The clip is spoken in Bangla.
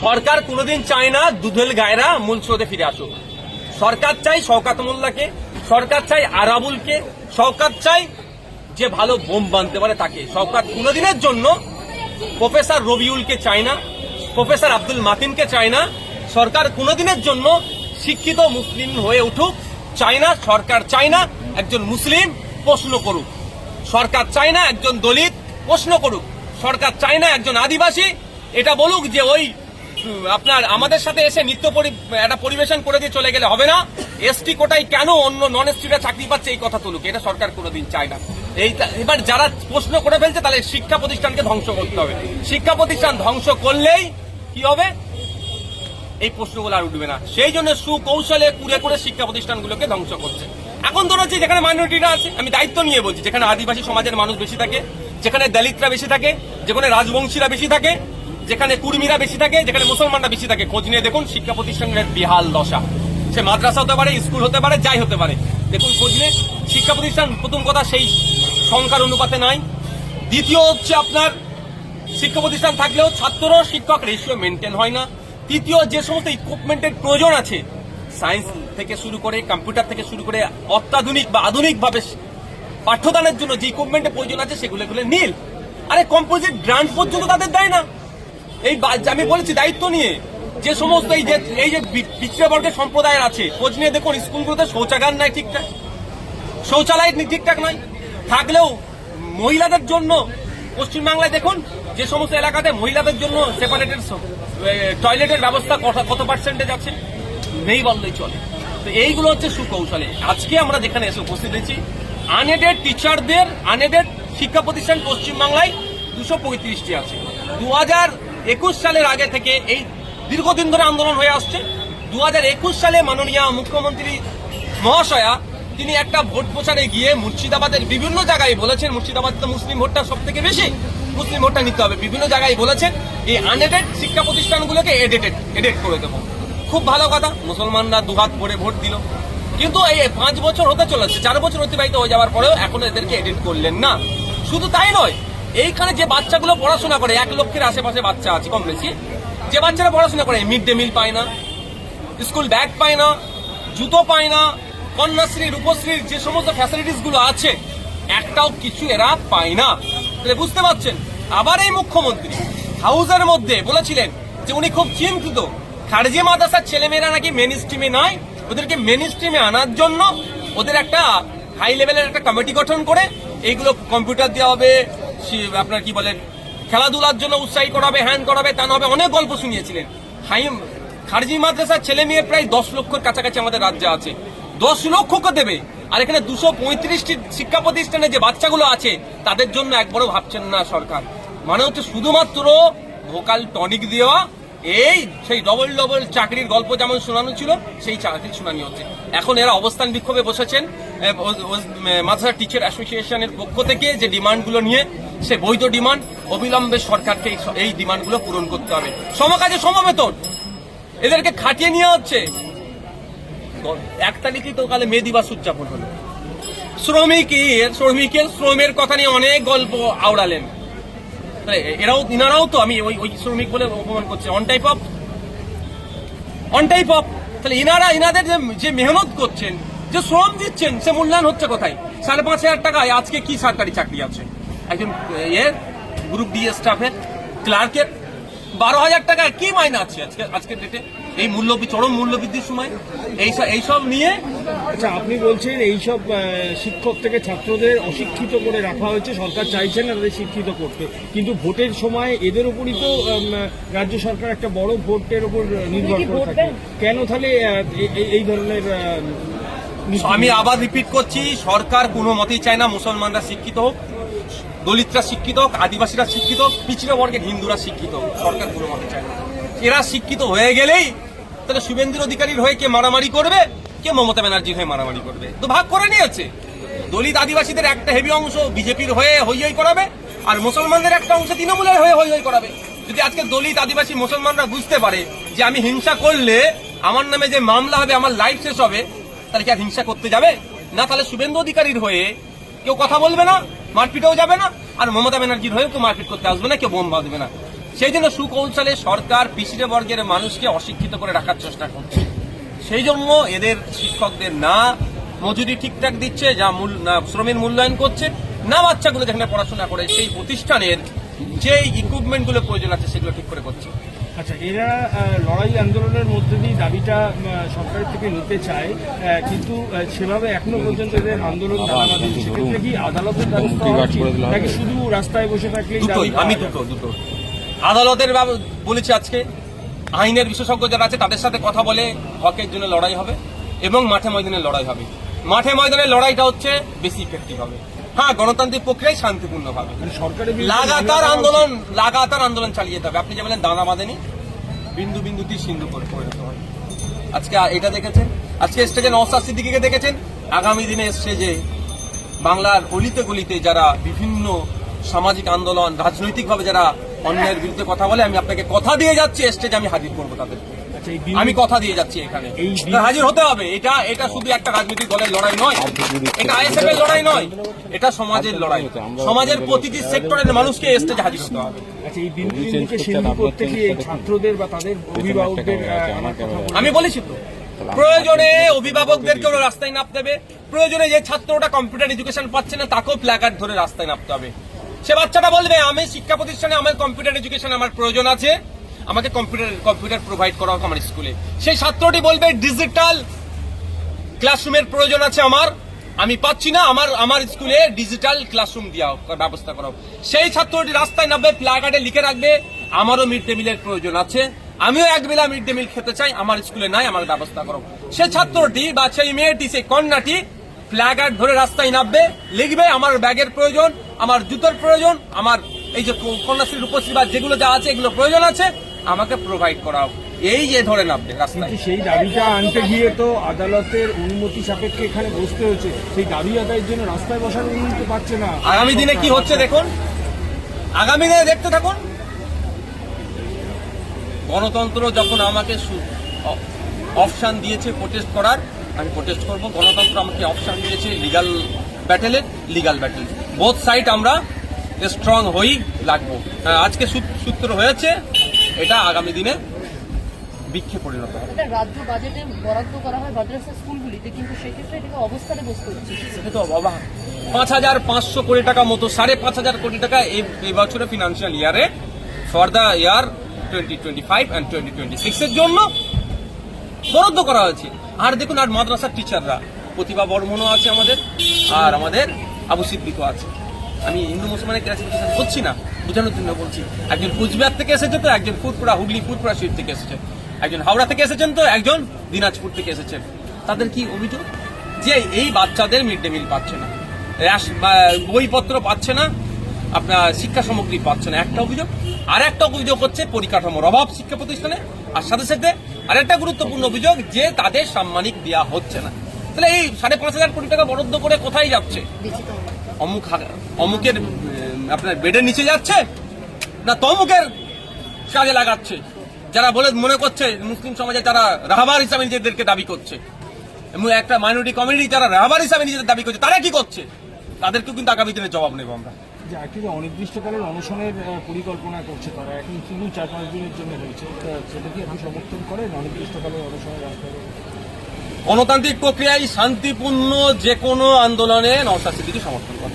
সরকার কোনোদিন চায় না দুধেল গায়রা মূল স্রোতে ফিরে আসুক। সরকার চাই শওকত মোল্লাকে, সরকার চাই আরাবুলকে, সরকার চাই যে ভালো বোম বানতে পারে তাকে। সরকার কোনোদিনের জন্য প্রফেসর রবিউলকে চায় না, প্রফেসর আব্দুল মাতিনকে চায় না। সরকার কোনোদিনের জন্য শিক্ষিত মুসলিম হয়ে উঠুক চায় না। সরকার চায় না একজন মুসলিম প্রশ্ন করুক, সরকার চায় না একজন দলিত প্রশ্ন করুক, সরকার চায় না একজন আদিবাসী এটা বলুক যে ওই আপনার আমাদের সাথে এসে নৃত্য একটা পরিবেশন করে দিয়ে চলে গেলে হবে না, এসটি কোটায় কেন অন্য নন এসটিরা চাকরি পাচ্ছে এই কথা তুলুক। এটা সরকার কোনোদিন চায় না। এবার যারা প্রশ্ন করে ফেলছে তাহলে শিক্ষা প্রতিষ্ঠানকে ধ্বংস করতে হবে। শিক্ষা প্রতিষ্ঠান ধ্বংস করলেই কি হবে, এই প্রশ্নগুলো আর উঠবে না। সেই জন্য সুকৌশলে কুড়ে করে শিক্ষা প্রতিষ্ঠানগুলোকে ধ্বংস করছে। এখন ধরো যে যেখানে মাইনরিটিরা আছে, আমি দায়িত্ব নিয়ে বলছি, যেখানে আদিবাসী সমাজের মানুষ বেশি থাকে, যেখানে দলিতরা বেশি থাকে, যেখানে রাজবংশীরা বেশি থাকে, যেখানে কুর্মীরা বেশি থাকে, যেখানে মুসলমানরা বেশি থাকে, খোঁজ নিয়ে দেখুন শিক্ষা প্রতিষ্ঠানের বিহাল দশা। সে মাদ্রাসা হতে পারে, স্কুল হতে পারে, যাই হতে পারে, দেখুন খোঁজ নিয়ে শিক্ষা প্রতিষ্ঠান প্রথম কথা সেই সংখ্যার অনুপাতে নাই। দ্বিতীয় হচ্ছে আপনার শিক্ষা প্রতিষ্ঠান থাকলেও ছাত্র শিক্ষক রেশিও মেনটেন হয় না। তৃতীয় যে সমস্ত ইকুইপমেন্টের প্রয়োজন আছে, সায়েন্স থেকে শুরু করে কম্পিউটার থেকে শুরু করে অত্যাধুনিক বা আধুনিকভাবে পাঠ্যদানের জন্য যে ইকুইপমেন্টের প্রয়োজন আছে সেগুলো নীল। আরে কম্পোজিট গ্রান্ট পর্যন্ত তাদের দেয় না। এই আমি বলেছি দায়িত্ব নিয়ে, যে সমস্ত এই যে পিছিয়ে বর্গের সম্প্রদায়ের আছে খোঁজ নিয়ে দেখুন স্কুলগুলোতে শৌচাগার নাই ঠিকঠাক, শৌচালয় ঠিকঠাক নয়, থাকলেও মহিলাদের জন্য পশ্চিমবাংলায় দেখুন যে সমস্ত এলাকাতে মহিলাদের জন্য সেপারেটেড টয়লেটের ব্যবস্থা কত পার্সেন্টেজ আছে, নেই বললেই চলে। তো এইগুলো হচ্ছে সুকৌশলে। আজকে আমরা যেখানে এসে উপস্থিত হয়েছি, আনএডেড টিচারদের আনএডেড শিক্ষা প্রতিষ্ঠান পশ্চিমবাংলায় 235টি আছে। 2021 সালের আগে থেকে এই দীর্ঘদিন ধরে আন্দোলন হয়ে আসছে। 2021 সালে মাননীয় মুখ্যমন্ত্রী মহাশয়া তিনি একটা ভোট প্রচারে গিয়ে মুর্শিদাবাদের বিভিন্ন জায়গায় বলেছেন, মুর্শিদাবাদ তো মুসলিম ভোটটা সব থেকে বেশি, মুসলিম ভোটটা নিতে হবে। বিভিন্ন জায়গায় বলেছেন এই আনএডেড শিক্ষা প্রতিষ্ঠানগুলোকে এডেড করে দেবো। খুব ভালো কথা, মুসলমানরা দুহাত ভরে ভোট দিল। কিন্তু এই 5 বছর হতে চলেছে, 4 বছর অতিবাহিত হয়ে যাওয়ার পরেও এখনো এদেরকে এডেড করলেন না। শুধু তাই নয়, এইখানে যে বাচ্চাগুলো পড়াশোনা করে 1 লক্ষের আশেপাশে বাচ্চা আছে কম বেশি, যে বাচ্চারা পড়াশোনা করে মিড ডে মিল পায় না, স্কুল ব্যাগ পায় না, জুতো পায় না, কন্যাশ্রী রূপশ্রীর যে সমস্ত ফ্যাসিলিটিস গুলো আছে একটাও কিছু এরা পায় না। বুঝতে পারছেন? আবার এই মুখ্যমন্ত্রী হাউসের মধ্যে বলেছিলেন যে উনি খুব চিন্তিত, খারজি মাদ্রাসার ছেলেমেয়েরা নাকি মেন স্ট্রিমে নয়, ওদেরকে মেন স্ট্রিমে আনার জন্য ওদের একটা হাই লেভেলের একটা কমিটি গঠন করে এইগুলো কম্পিউটার দেওয়া হবে, আপনার কি বলেন খেলাধুলার জন্য উৎসাহী করাবে, হ্যান করাবে, তা হবে, অনেক গল্প শুনিয়েছিলেন। খারজি মাদ্রাসার ছেলে মেয়ে প্রায় 10 লক্ষের কাছাকাছি আমাদের রাজ্যে আছে, 10 লক্ষকে দেবে। আর এখানে 235টি শিক্ষা প্রতিষ্ঠানে যে বাচ্চাগুলো আছে তাদের জন্য একবারও ভাবছেন না সরকার। মানে হচ্ছে শুধুমাত্র ভোকাল টনিক দেওয়া, এই সেই ডবল চাকরির গল্প যেমন শোনানো ছিল সেই চাকরি শোনানি হচ্ছে। এখন এরা অবস্থান বিক্ষোভে বসেছেন মাদ্রাসা টিচার অ্যাসোসিয়েশনের পক্ষ থেকে যে ডিমান্ডগুলো নিয়ে, সে বৈধ ডিমান্ড, অবিলম্বে সরকারকে এই ডিমান্ডগুলো পূরণ করতে হবে। সমকাজে সমবেতন এদেরকে খাটিয়ে নিয়ে হচ্ছে। 1 তারিখেই তো কালে মে দিবস উদযাপন হলো। শ্রমিকের শ্রমের কথা নিয়ে অনেক গল্প আওড়ালেন। ইনারাও তো আমি ওই শ্রমিক বলে অপমান করছে, অন টাইপ অফ। তাহলে ইনাদের যে মেহনত করছেন, যে শ্রম দিচ্ছেন, সে মূল্যায়ন হচ্ছে কোথায়? 5,500 টাকায় আজকে কি সরকারি চাকরি আছে? একজন গ্রুপ ডি স্টাফের ক্লার্কের 12,000 টাকায় কি মাইনে আছে আজকের ডেটে? এই চরম মূল্যবৃদ্ধির সময় এইসব নিয়ে। আচ্ছা, আপনি বলছেন এইসব শিক্ষক থেকে ছাত্রদের অশিক্ষিত করে রাখা হয়েছে, সরকার চাইছেন না তাদের শিক্ষিত করতে, কিন্তু ভোটের সময় এদের উপরই তো রাজ্য সরকার একটা বড় ভোটের উপর নির্ভর করে থাকে। কেন তাহলে এই ধরনের? আমি আবার রিপিট করছি, সরকার কোনো মতেই চায় না মুসলমানরা শিক্ষিত হোক, দলিতরা শিক্ষিত হোক, আদিবাসীরা শিক্ষিত হোক, পিছিয়ে বর্গের হিন্দুরা শিক্ষিত হোক। সরকার কোনো মতে চায় না। এরা শিক্ষিত হয়ে গেলেই তাহলে শুভেন্দু অধিকারীর হয়ে কে মারামারি করবে, কে মমতা ব্যানার্জির হয়ে মারামারি করবে, তো ভাগ করে নিয়েছে। দলিত আদিবাসীদের একটা হেভি অংশ বিজেপির হয়ে হই হই করাবে, আর মুসলমানদের একটা অংশ তৃণমূলের হয়ে হই হই করাবে। যদি আজকে দলিত আদিবাসী মুসলমানরা বুঝতে পারে যে আমি হিংসা করলে আমার নামে যে মামলা হবে, আমার লাইফ শেষ হবে, তাহলে কি আর হিংসা করতে যাবে না? তাহলে শুভেন্দু অধিকারীর হয়ে কেউ কথা বলবে না, মারপিটেও যাবে না, আর মমতা ব্যানার্জির হয়ে কেউ মারপিট করতে আসবে না, কেউ বোম বাঁধবে না। সেই জন্য সুকৌশলে সরকার পিছিয়ে বর্গের মানুষকে অশিক্ষিত করে রাখার চেষ্টা করছে। সেই জন্য এদের শিক্ষকদের না মজুরি ঠিকঠাক দিচ্ছে, না শ্রমের মূল্যায়ন করছে, না বাচ্চাগুলো যেখানে পড়াশোনা করে সেই প্রতিষ্ঠানের যে ইকুইপমেন্টগুলো প্রয়োজন আছে সেগুলো ঠিক করে করছে। আচ্ছা, এরা লড়াই আন্দোলনের মধ্যে দিয়ে দাবিটা সরকারের থেকে নিতে চায়, কিন্তু সেভাবে এখনো পর্যন্ত এদের আন্দোলন দাঁড়ানো। সেক্ষেত্রে কি আদালতের ব্যবস্থা হওয়া উচিত, নাকি শুধু রাস্তায় বসে থাকলেই দুটোই? আমি দুটো আদালতের বলেছি আজকে আইনের বিশেষজ্ঞ যারা আছে তাদের সাথে কথা বলে হকের জন্য লড়াই হবে এবং মাঠে ময়দানে লড়াই হবে। মাঠে ময়দানে লড়াইটা হচ্ছে বেশি ইফেক্টিভ হবে। হ্যাঁ, গণতান্ত্রিক প্রক্রিয়ায় শান্তিপূর্ণ হবে। সরকারের লাগাতার আন্দোলন চালিয়ে যেতে হবে। আপনি যে বলেন দানা বাঁধেনি, বিন্দু বিন্দুতেই সিন্ধু করে পরিণত হয়। আজকে এটা দেখেছেন, আজকে স্টেজে নওশাদ সিদ্দিকীকে দেখেছেন। আগামী দিনে স্টেজে বাংলার অলিতে গলিতে যারা বিভিন্ন সামাজিক আন্দোলন, রাজনৈতিকভাবে যারা অন্যায়ের বিরুদ্ধে কথা বলে, আমি আপনাকে কথা দিয়ে যাচ্ছি স্টেজে আমি হাজির করবো তাদের। আমি কথা দিয়ে যাচ্ছি এখানে হাজির হতে হবে। এটা শুধু একটা রাজনৈতিক দলের লড়াই নয়, এটা আইএসএফ এর লড়াই নয়, এটা সমাজের লড়াই। সমাজের প্রতিটি সেক্টরের মানুষকে স্টেজে হাজির হতে হবে। আচ্ছা, এই বিন্দুকে সিন্ধু করতে কি ছাত্রদের বা তাদের অভিভাবকদের আমি বলেছি তো, প্রয়োজনে অভিভাবকদেরকেও রাস্তায় নামতে হবে। প্রয়োজনে যে ছাত্রটা কম্পিউটার এডুকেশন পাচ্ছে না তাকেও প্ল্যাকার্ড ধরে রাস্তায় নামতে হবে। সে বাচ্চাটা বলবে আমি শিক্ষা প্রতিষ্ঠানে আমার কম্পিউটার এডুকেশন আমার প্রয়োজন আছে, আমাকে কম্পিউটার প্রোভাইড করা হোক আমার স্কুলে। সেই ছাত্রটি বলবে ডিজিটাল ক্লাসরুমের প্রয়োজন আছে আমার, আমি পাচ্ছি না, আমার স্কুলে ডিজিটাল ক্লাসরুম দেওয়া হোক, ব্যবস্থা করা হোক। সেই ছাত্রটি রাস্তায় নামবে, প্ল্যাকার্ডে লিখে রাখবে আমারও মিড ডে মিলের প্রয়োজন আছে, আমিও একবেলা মিড ডে মিল খেতে চাই, আমার স্কুলে নাই, আমার ব্যবস্থা করো। সে ছাত্রটি বা সেই মেয়েটি, সেই কন্যাটি প্ল্যাকার্ড ধরে রাস্তায় নামবে, লিখবে আমার ব্যাগের প্রয়োজন, আমার জুতোর প্রয়োজন, আমার এই যে কন্যাশ্রী রূপশ্রী বা যেগুলো যা আছে এগুলো প্রয়োজন আছে, আমাকে প্রোভাইড করাও। এই যে ধরে নামবে রাস্তায়। সেই দাবিটা আনতে গিয়ে তো আদালতের অনুমতি সাপেক্ষে এখানে বসতে হচ্ছে। সেই দাবি আদায়ের জন্য রাস্তায় বসার অনুমতি পাচ্ছে না। আগামী দিনে কি হচ্ছে দেখুন, আগামী দিনে দেখতে থাকুন। গণতন্ত্র যখন আমাকে অপশন দিয়েছে প্রোটেস্ট করার, আমি প্রোটেস্ট করব। গণতন্ত্র আমাকে অপশন দিয়েছে লিগাল ব্যাটেল। বোথ সাইড আমরা স্ট্রং হই লাগবো। আজকে সূত্র হয়েছে, এটা আগামী দিনে বিক্ষে পরিণত হবে। রাজ্য বাজেটে বরাদ্দ করা হয় মাদ্রাসা স্কুলগুলিতে, কিন্তু সেক্ষেত্রে এটাকে অবস্থানে বসতে হচ্ছে। সেটা তো অবাক। 5,500 কোটি টাকা মতো, 5,500 কোটি টাকা এই বছরে ফিনান্সিয়াল ইয়ারে ফর দ্য ইয়ার 2025 and 2026 এর জন্য বরাদ্দ করা হয়েছে। আর দেখুন, আর মাদ্রাসার টিচাররা প্রতিভা বর্মনও আছে আমাদের, আর আমাদের আবু সিদ্দিকও আছে। আমি হিন্দু মুসলমানের ক্লাসিফিকেশন করছি না, বোঝানোর জন্য বলছি। একজন কুচবিহার থেকে এসেছে, তো একজন হুগলি ফুরপুরা শরীফ থেকে এসেছে, একজন হাওড়া থেকে এসেছেন, তো একজন দিনাজপুর থেকে এসেছেন। তাদের কি অভিযোগ? যে এই বাচ্চাদের মিড ডে মিল পাচ্ছে না, বইপত্র পাচ্ছে না, আপনার শিক্ষা সামগ্রী পাচ্ছে না, একটা অভিযোগ। আর একটা অভিযোগ হচ্ছে পরিকাঠামোর অভাব শিক্ষা প্রতিষ্ঠানে, আর সাথে সাথে আরেকটা গুরুত্বপূর্ণ অভিযোগ যে তাদের সাম্মানিক দেওয়া হচ্ছে না। তাহলে এই 5,500 কোটি টাকা বরাদ্দ করে কোথায় যাচ্ছে? অমুকের আপনার বেডের নিচে যাচ্ছে, না তমুকের কাজে লাগাচ্ছে? যারা মনে করছে মুসলিম সমাজে যারা রাহবার হিসাবে নিজেদেরকে দাবি করছে, এবং একটা মাইনরিটি কমিউনিটি যারা রাহবার হিসাবে নিজেদের দাবি করছে, তারা কি করছে? তাদেরকেও কিন্তু আগামী দিনে জবাব নেব আমরা। যে একটি অনির্দিষ্টকালের অনশনের পরিকল্পনা করছে তারা, এখন শুধু 4-5 দিনের জন্য হয়েছে, সেটা কি আপনি সমর্থন করেন? অনির্দিষ্টকালের অনশনের রাস্তায় গণতান্ত্রিক প্রক্রিয়ায় শান্তিপূর্ণ যে কোনো আন্দোলনে নওশাদ সিদ্দিকী সমর্থন করে।